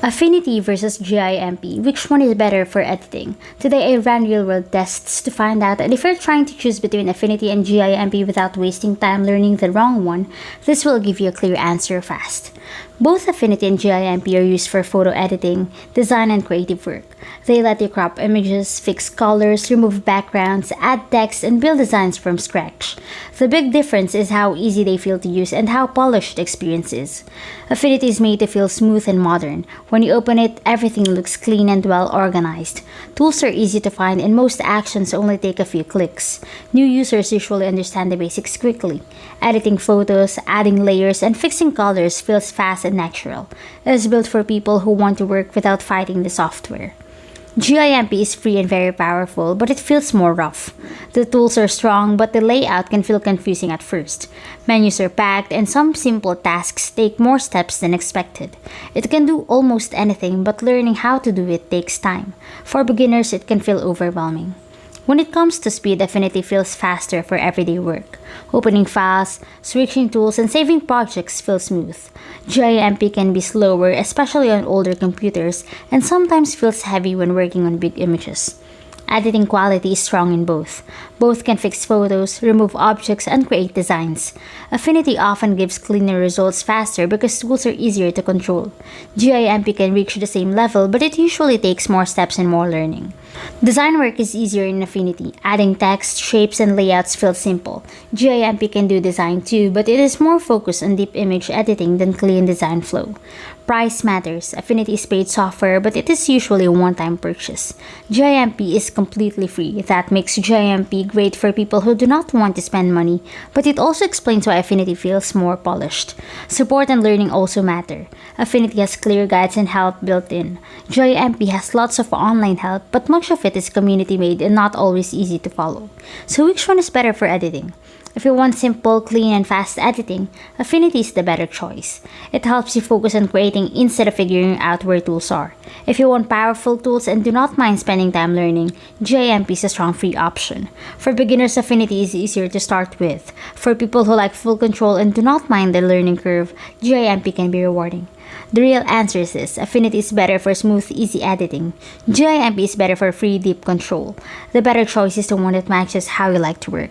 Affinity versus GIMP, which one is better for editing? Today I ran real-world tests to find out, and if you're trying to choose between Affinity and GIMP without wasting time learning the wrong one, this will give you a clear answer fast. Both Affinity and GIMP are used for photo editing, design, and creative work. They let you crop images, fix colors, remove backgrounds, add text, and build designs from scratch. The big difference is how easy they feel to use and how polished the experience is. Affinity is made to feel smooth and modern. When you open it, everything looks clean and well organized. Tools are easy to find and most actions only take a few clicks. New users usually understand the basics quickly. Editing photos, adding layers, and fixing colors feels fast and natural. It is built for people who want to work without fighting the software. GIMP is free and very powerful, but it feels more rough. The tools are strong, but the layout can feel confusing at first. Menus are packed, and some simple tasks take more steps than expected. It can do almost anything, but learning how to do it takes time. For beginners, it can feel overwhelming. When it comes to speed, Affinity feels faster for everyday work. Opening files, switching tools, and saving projects feel smooth. GIMP can be slower, especially on older computers, and sometimes feels heavy when working on big images. Editing quality is strong in both. Both can fix photos, remove objects, and create designs. Affinity often gives cleaner results faster because tools are easier to control. GIMP can reach the same level, but it usually takes more steps and more learning. Design work is easier in Affinity. Adding text, shapes, and layouts feels simple. GIMP can do design too, but it is more focused on deep image editing than clean design flow. Price matters. Affinity is paid software, but it is usually a one-time purchase. GIMP is completely free. That makes GIMP great for people who do not want to spend money, but it also explains why Affinity feels more polished. Support and learning also matter. Affinity has clear guides and help built in. GIMP has lots of online help, but much of it is community-made and not always easy to follow. So which one is better for editing? If you want simple, clean, and fast editing, Affinity is the better choice. It helps you focus on creating instead of figuring out where tools are. If you want powerful tools and do not mind spending time learning, GIMP is a strong free option. For beginners, Affinity is easier to start with. For people who like full control and do not mind the learning curve, GIMP can be rewarding. The real answer is this: Affinity is better for smooth, easy editing. GIMP is better for free, deep control. The better choice is the one that matches how you like to work.